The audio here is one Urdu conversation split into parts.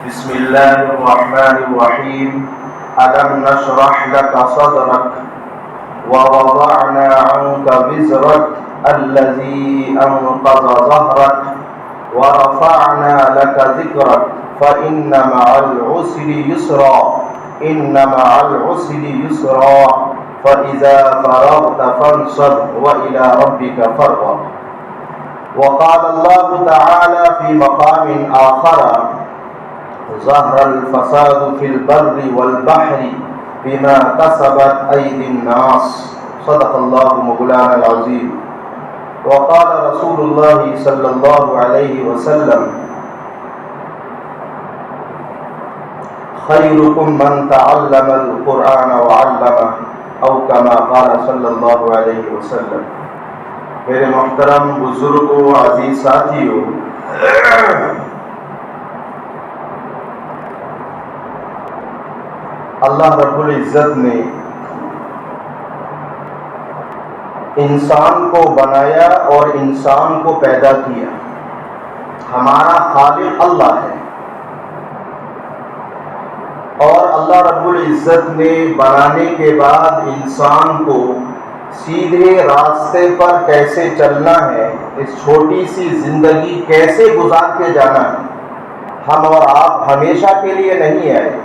بسم الله الرحمن الرحيم. ألم نشرح لك صدرك ووضعنا عنك وزرك الذي أنقض ظهرك ورفعنا لك ذكرك فإن مع العسر يسرا إن مع العسر يسرا فإذا فرغت فانصب وإلى ربك فارغب. وقال الله تعالى في مقام آخر: ظهر الفساد في البر والبحر بما كسبت أيدي الناس. صدق الله مولانا العظيم. وقال رسول الله صلى الله عليه وسلم: خيركم من تعلم القرآن وعلمه او كما قال صلی اللہ علیہ وسلم. میرے محترم بزرگوں، عزیز ساتھیوں، اللہ رب العزت نے انسان کو بنایا اور انسان کو پیدا کیا. ہمارا خالق اللہ ہے، اور اللہ رب العزت نے بنانے کے بعد انسان کو سیدھے راستے پر کیسے چلنا ہے، اس چھوٹی سی زندگی کیسے گزار کے جانا ہے. ہم اور آپ ہمیشہ کے لیے نہیں آئے.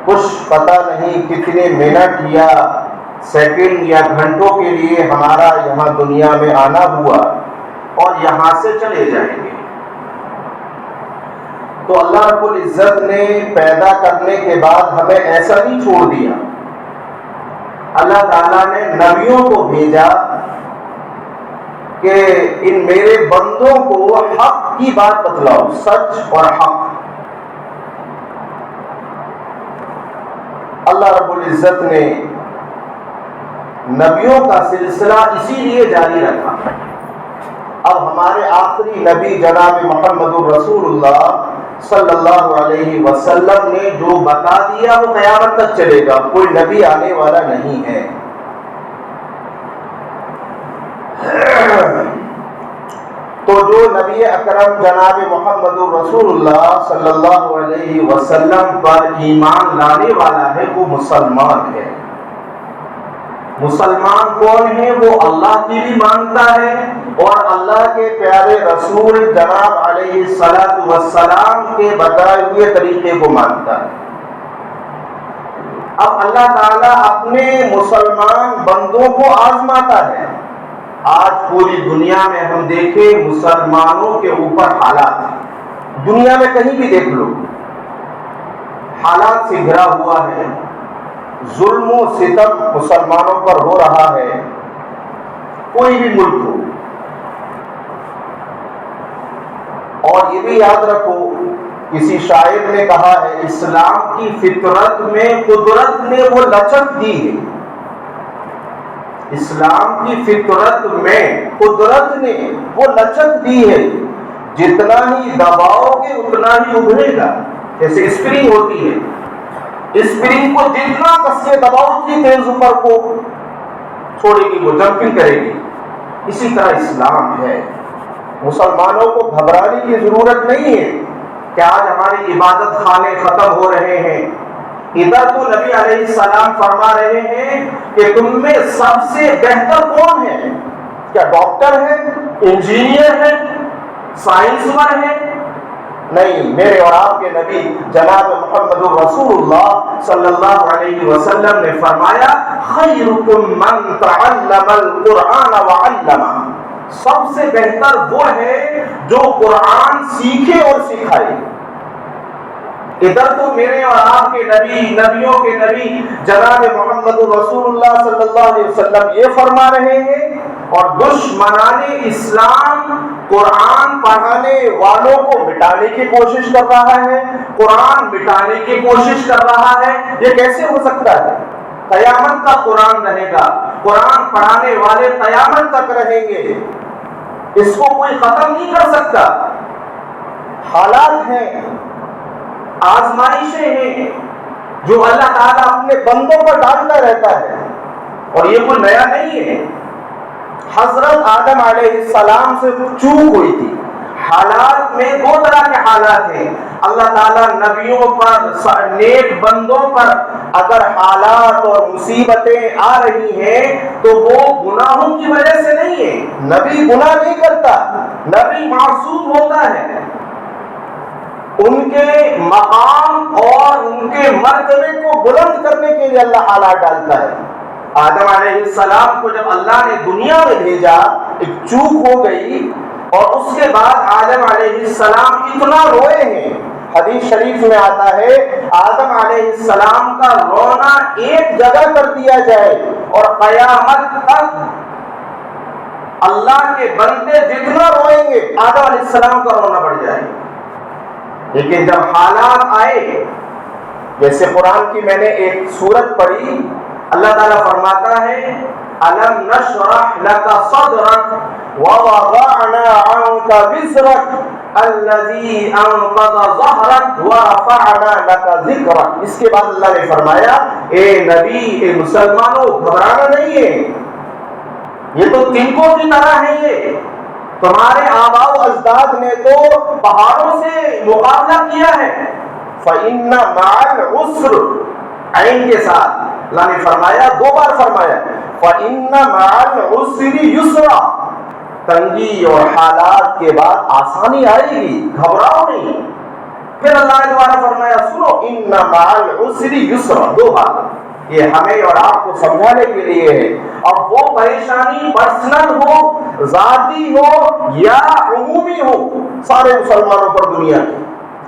کچھ پتہ نہیں کتنے منٹ یا سیکنڈ یا گھنٹوں کے لیے ہمارا یہاں دنیا میں آنا ہوا اور یہاں سے چلے جائیں گے. تو اللہ رب العزت نے پیدا کرنے کے بعد ہمیں ایسا نہیں چھوڑ دیا. اللہ تعالیٰ نے نبیوں کو بھیجا کہ ان میرے بندوں کو حق کی بات بتلاؤ، سچ اور حق. اللہ رب العزت نے نبیوں کا سلسلہ اسی لیے جاری رکھا. اب ہمارے آخری نبی جناب محمد الرسول اللہ صلی اللہ علیہ وسلم نے جو بتا دیا وہ قیامت تک چلے گا. کوئی نبی آنے والا نہیں ہے. تو جو نبی اکرم جناب محمد الرسول اللہ صلی اللہ علیہ وسلم پر ایمان لانے والا ہے وہ مسلمان ہے. مسلمان کون ہے؟ وہ اللہ کی بھی مانتا ہے اور اللہ کے پیارے رسول جناب علیہ الصلوۃ والسلام کے بتائے ہوئے طریقے کو مانتا ہے. اب اللہ تعالیٰ اپنے مسلمان بندوں کو آزماتا ہے. آج پوری دنیا میں ہم دیکھیں مسلمانوں کے اوپر حالات، دنیا میں کہیں بھی دیکھ لو، حالات سے گھرا ہوا ہے. ظلم و ستم مسلمانوں پر ہو رہا ہے، کوئی بھی ملک ہو. اور یہ بھی یاد رکھو، کسی شاعر نے کہا ہے اسلام کی فطرت میں قدرت نے وہ لچک دی ہے. اسلام کی فطرت میں قدرت نے وہ لچک دی ہے، جتنا ہی دباؤ گے اتنا ہی ابھرے گا. جیسے اسپرنگ ہوتی ہے، اسپرنگ کو جتنا کس سے دباؤ اتنی تیز اوپر کو چھوڑے گی، وہ جمپنگ کرے گی. اسی طرح اسلام ہے. مسلمانوں کو گھبرانے کی ضرورت نہیں ہے کہ آج ہماری عبادت خانے ختم ہو رہے ہیں. ادھر تو نبی علیہ السلام فرما رہے ہیں کہ تم میں سب سے بہتر کون ہے؟ کیا ڈاکٹر ہے، انجینئر ہے، سائنسدان ہے؟ نہیں، میرے اور آپ کے نبی جناب محمد الرسول اللہ صلی اللہ علیہ وسلم نے فرمایا خیرکم من تعلم القرآن وعلمہ. سب سے بہتر وہ ہے جو قرآن سیکھے اور سکھائے. ادھر تو میرے اور آپ کے نبی، نبیوں کے نبی جناب محمد رسول اللہ صلی اللہ علیہ وسلم یہ فرما رہے ہیں، اور دشمنان اسلام قرآن پڑھانے والوں کو مٹانے کی کوشش کر رہا ہے، قرآن مٹانے کی کوشش کر رہا ہے. یہ کیسے ہو سکتا ہے؟ قیامت تک قرآن رہے گا، قرآن پڑھانے والے قیامت تک رہیں گے. اس کو کوئی ختم نہیں کر سکتا. حالات ہیں، آزمائشیں ہیں جو اللہ تعالیٰ اپنے بندوں پر ڈالتا رہتا ہے، اور یہ کوئی نیا نہیں ہے. حضرت آدم علیہ السلام سے چوک ہوئی تھی. حالات ہیں. اللہ تعالیٰ نبیوں پر، نیک بندوں پر اگر حالات اور مصیبتیں آ رہی ہیں تو وہ گناہوں کی وجہ سے نہیں ہے. نبی گناہ نہیں کرتا، نبی معصوم ہوتا ہے. ان کے مقام اور ان کے مرتبے کو بلند کرنے کے لیے اللہ حالات ڈالتا ہے. آدم علیہ السلام کو جب اللہ نے دنیا میں بھیجا، ایک چوک ہو گئی اور اس کے بعد آدم علیہ السلام اتنا روئے ہیں. حدیث شریف میں آتا ہے آدم علیہ السلام کا رونا ایک جگہ کر دیا جائے اور قیامت تک اللہ کے بندے جتنا روئیں گے آدم علیہ السلام کا رونا بڑھ جائے. لیکن جب حالات آئے، جیسے قرآن کی میں نے ایک سورت پڑھی، اللہ تعالیٰ فرماتا ہے أَلَمْ نَشْرَحْ لَكَ صَدْرَكَ وَوَضَعْنَا عَنْكَ وِزْرَكَ الَّذِي أَنقَضَ ظَهْرَكَ وَرَفَعْنَا لَكَ ذِكْرَكَ. اس کے بعد اللہ نے فرمایا اے نبی، اے مسلمانوں، گھبرانا نہیں ہے، یہ تو تنکوں کی طرح ہے. یہ تمہارے آباء و اجداد نے تو پہاڑوں سے مقابلہ کیا ہے. فَإِنَّ مَعَ الْعُسْرِ، عین کے ساتھ اللہ نے فرمایا، دو بار فرمایا فَإِنَّ مَعَ الْعُسْرِ يُسْرًا. تنگی اور حالات کے بعد آسانی آئے گی، گھبراؤ نہیں. پھر اللہ نے دوبارہ فرمایا سنو إِنَّ مَعَ الْعُسْرِ يُسْرًا، دو بار. یہ ہمیں اور آپ کو سمجھانے کے لیے ہے. اب وہ پریشانی پرسنل ہو، ذاتی ہو یا عمومی ہو، سارے مسلمانوں پر دنیا کی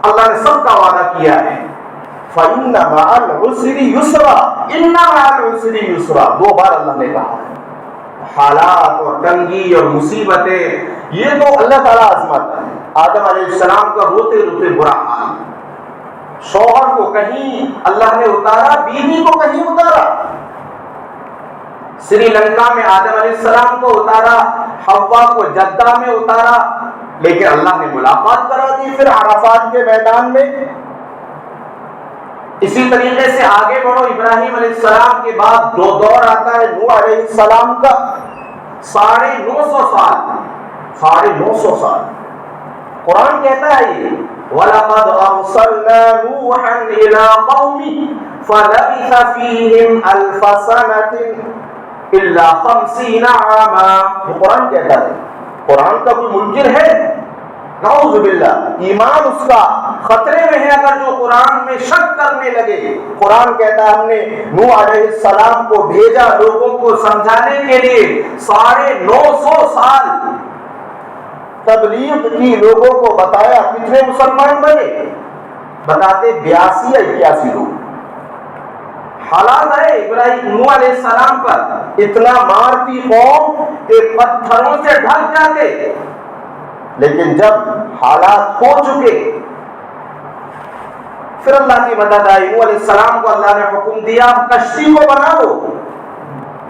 اللہ نے سب کا وعدہ کیا ہے. فَإِنَّ مَعَ الْعُسْرِ يُسْرًا، إِنَّ مَعَ الْعُسْرِ يُسْرًا، دو بار اللہ نے کہا ہے. حالات اور تنگی اور مصیبتیں یہ تو اللہ تعالیٰ آزماتا ہے. آدم علیہ السلام کا روتے روتے برا حال، شوہر کو کہیں اللہ نے اتارا، بیوی کو کہیں اتارا. سری لنکا میں آدم علیہ السلام کو اتارا، حوا کو جدہ میں اتارا، لیکن اللہ نے ملاقات کرا دی پھر عرفات کے میدان میں. اسی طریقے سے آگے بڑھو، ابراہیم علیہ السلام کے بعد دو دور آتا ہے نوح علیہ السلام کا، 950 سال، 950 سال. قرآن کہتا ہے یہ وَلَقَدْ أَرْسَلْنَا نُوحًا إِلَىٰ قَوْمِهِ فَلَبِثَ فِيهِمْ أَلْفَ سَنَةٍ إِلَّا 50 عَامًا. یہ قرآن کہتا ہے. قرآن کا کوئی منکر ہے؟ نعوذ باللہ، ایمان اس کا خطرے میں ہے اگر جو قرآن میں شک کرنے لگے. قرآن کہتا ہے ہم نے نوح علیہ السلام کو بھیجا لوگوں کو سمجھانے کے لیے، 950 سال تبلیغ کی، لوگوں کو بتایا. کتنے مسلمان بنے؟ بتاتے 82 یا 81 لوگ. حالات ہے ابراہیم نوح علیہ السلام پر اتنا مارتی قوم کہ پتھروں سے ڈھک جاتے. لیکن جب حالات ہو چکے پھر اللہ کی مدد آئی. نوح علیہ السلام کو اللہ نے حکم دیا کشتی کو بنا دو.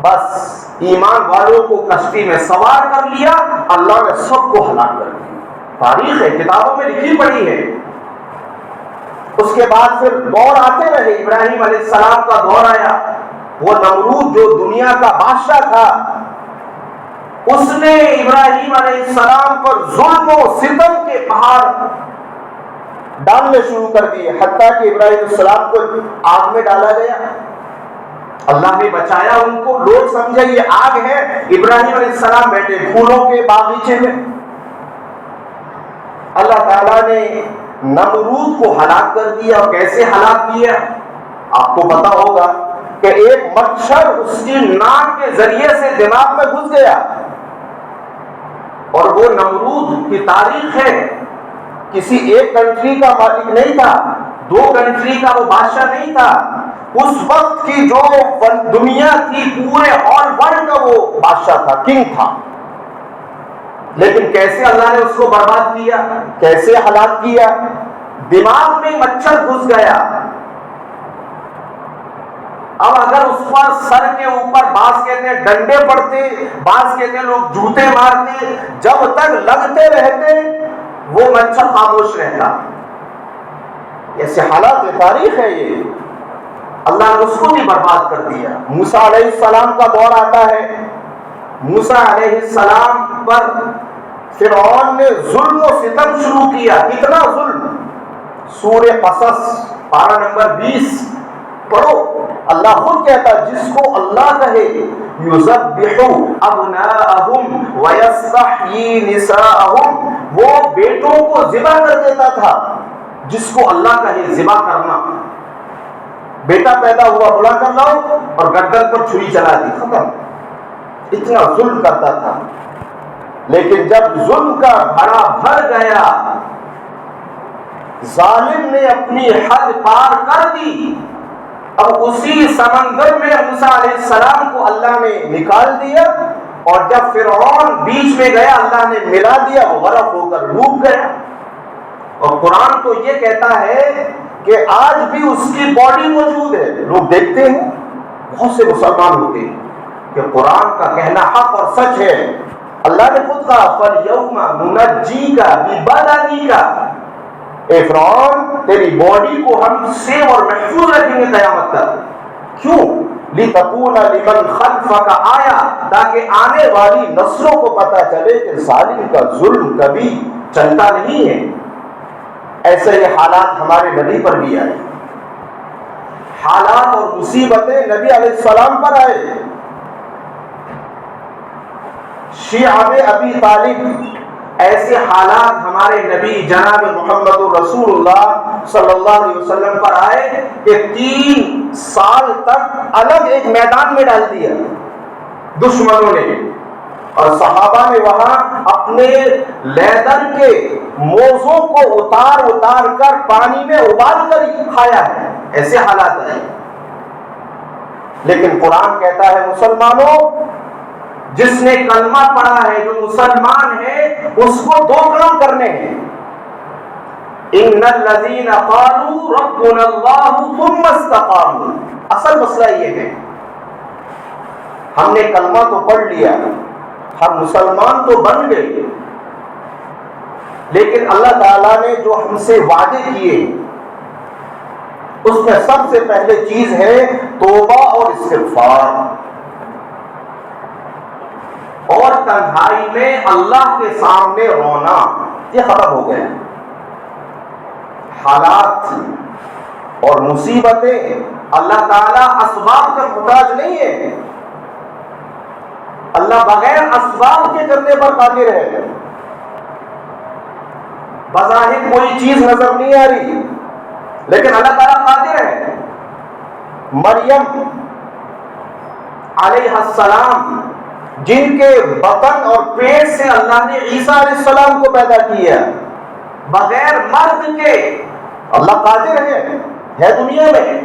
بس ایمان والوں کو کشتی میں سوار کر لیا، اللہ نے سب کو ہلاک کر دیا. تاریخ ہے، کتابوں میں لکھی پڑی ہے. اس کے بعد پھر دور آتے رہے. ابراہیم علیہ السلام کا دور آیا. وہ نمرود جو دنیا کا بادشاہ تھا، اس نے ابراہیم علیہ السلام پر ظلم و ستم کے پہاڑ ڈالنے شروع کر دیے، حتیٰ کہ ابراہیم علیہ السلام کو آگ میں ڈالا گیا. اللہ نے بچایا ان کو. لوگ سمجھے یہ آگ ہے، ابراہیم علیہ السلام بیٹھے پھولوں کے باغیچے میں. اللہ تعالیٰ نے نمرود کو ہلاک کر دیا. اور کیسے ہلاک کیا آپ کو پتا ہوگا کہ ایک مچھر اس کی ناک کے ذریعے سے دماغ میں گھس گیا. اور وہ نمرود کی تاریخ ہے، کسی ایک کنٹری کا مالک نہیں تھا، 2 کنٹری کا وہ بادشاہ نہیں تھا. اس وقت کی جو دنیا تھی پورے آل ورلڈ کا وہ بادشاہ تھا، کنگ تھا. لیکن کیسے اللہ نے اس کو برباد کیا، کیسے ہلاک کیا؟ دماغ میں مچھر گھس گیا. اب اگر اس پر سر کے اوپر بعض کہتے ہیں ڈنڈے پڑتے، بعض کہتے ہیں لوگ جوتے مارتے، جب تک لگتے رہتے وہ مچھر خاموش رہتا. ایسے حالات تاریخ ہے. یہ اللہ نے اس کو بھی برباد کر دیا. موسیٰ علیہ السلام کا دور آتا ہے. موسیٰ علیہ السلام پر فرعون نے ظلم و ستم شروع کیا. کتنا ظلم! سورہ قصص پارہ نمبر 20 پڑھو، اللہ خود کہتا جس کو اللہ کہے یذبحوا ابناءہم ویستحیی نساءہم، وہ بیٹوں کو ذبح کر دیتا تھا. جس کو اللہ کہے ذبح کرنا، بیٹا پیدا ہوا بلا کر لاؤ اور گردن پر چھری چلا دی، ختم. اتنا ظلم کرتا تھا. لیکن جب ظلم کا بھرا بھر گیا، ظالم نے اپنی حد پار کر دی، اب اسی سمندر میں موسیٰ علیہ السلام کو اللہ نے نکال دیا، اور جب فرعون بیچ میں گیا اللہ نے ملا دیا، وہ غرق ہو کر ڈوب گیا. اور قرآن تو یہ کہتا ہے کہ آج بھی اس کی باڈی موجود ہے. لوگ دیکھتے ہیں، بہت سے مسلمان ہوتے ہیں کہ قرآن کا کہنا حق اور سچ ہے. اللہ نے خود کہا فَالْيَوْمَ نُنَجِّيكَ بِبَدَنِكَ، اے فرعون تیری باڈی کو ہم سیو اور محفوظ رکھیں گے قیامت تک. کیوں؟ لِتَكُونَ لِمَنْ خَلْفَكَ آیَةً، تاکہ آنے والی نسلوں کو پتہ چلے کہ ظالم کا ظلم کبھی چلتا نہیں ہے. ایسے یہ حالات ہمارے نبی پر بھی آئے، حالات اور مصیبتیں نبی علیہ السلام پر آئے. شیعہ ابی طالب ایسے حالات ہمارے نبی جناب محمد رسول اللہ صلی اللہ علیہ وسلم پر آئے کہ 3 سال تک الگ ایک میدان میں ڈال دیا دشمنوں نے، اور صحابہ نے وہاں اپنے لیدر کے موزوں کو اتار اتار کر پانی میں ابال کر کھایا ہے. ایسے حالات آئے. لیکن قرآن کہتا ہے مسلمانوں، جس نے کلمہ پڑھا ہے، جو مسلمان ہے، اس کو 2 کام کرنے ہیں. ان الذین قالوا ربنا اللہ ثم استقاموا. اصل مسئلہ یہ ہے، ہم نے کلمہ تو پڑھ لیا، ہم مسلمان تو بن گئے، لیکن اللہ تعالیٰ نے جو ہم سے وعدے کیے اس میں سب سے پہلے چیز ہے توبہ اور استغفار، اور تنہائی میں اللہ کے سامنے رونا. یہ ختم ہو گیا. حالات اور مصیبتیں، اللہ تعالیٰ اسباب کا محتاج نہیں ہے. اللہ بغیر اسباب کے کرنے پر قادر ہے. بظاہر کوئی چیز نظر نہیں آ رہی، لیکن اللہ تعالیٰ قادر ہے. مریم علیہ السلام جن کے بطن اور پیٹ سے اللہ نے عیسیٰ علیہ السلام کو پیدا کیا، بغیر مرد کے اللہ قادر ہے دنیا میں.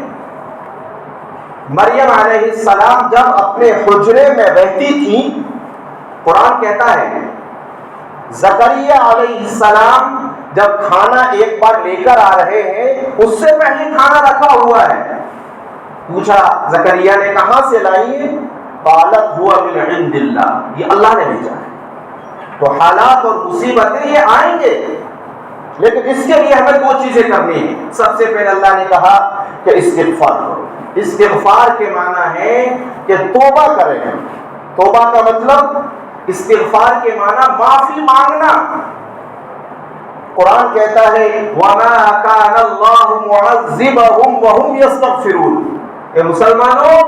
مریم علیہ السلام جب اپنے حجرے میں رہتی تھی، قرآن کہتا ہے زکریا علیہ السلام جب کھانا ایک بار لے کر آ رہے ہیں، اس سے پہلے کھانا رکھا ہوا ہے. پوچھا زکریا نے کہاں سے لائی ہے؟ قالت هو من عند اللہ، یہ اللہ نے بھیجا ہے. تو حالات اور مصیبتیں یہ آئیں گے، لیکن اس کے لیے ہمیں 2 چیزیں کرنی ہیں. سب سے پہلے اللہ نے کہا کہ استغفار کرو. استغفار کے معنی ہے کہ توبہ کریں. توبہ کا مطلب، استغفار کے معنی معافی مانگنا. قرآن کہتا ہے وَمَا كَانَ اللَّهُ مُعَذِّبَهُمْ وَهُمْ يَسْتَغْفِرُونَ. اے مسلمانوں،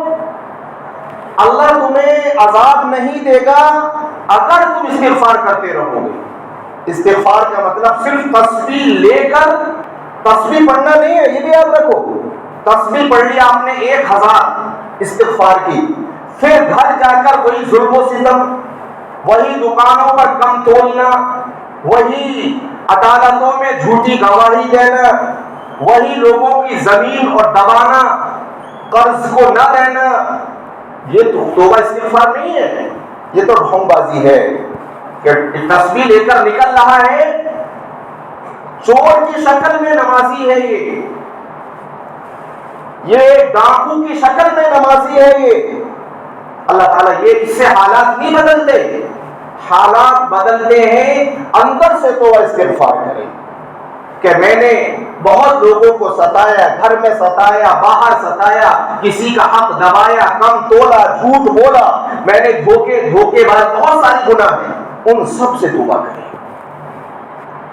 اللہ تمہیں عذاب نہیں دے گا اگر تم استغفار کرتے رہو گے. استغفار کا مطلب صرف تسبیح لے کر، تسبیح پڑھنا نہیں ہے، یہ بھی یاد رکھو. تسبیح پڑھ لیا آپ نے 1000 استغفار کی، پھر گھر جا کر وہی ظلم و ستم، وہی دکانوں پر کم تولنا، وہی عدالتوں میں جھوٹی گواہی دینا، وہی لوگوں کی زمین اور دبانا، قرض کو نہ دینا. یہ تو توبہ استغفار نہیں ہے، یہ تو ڈھونگ بازی ہے کہ تسبیح لے کر نکل رہا ہے، چور کی شکل میں نمازی ہے، یہ ڈاکو کی شکل میں نمازی ہے. یہ اللہ تعالیٰ یہ اس سے حالات نہیں بدلتے. حالات بدلتے ہیں اندر سے. توبہ استغفار کریں کہ میں نے بہت لوگوں کو ستایا، گھر میں ستایا، باہر ستایا، کسی کا حق دبایا، کم تولا، جھوٹ بولا، میں نے دھوکے باز، بہت ساری گناہ ہیں، ان سب سے توبہ کریں.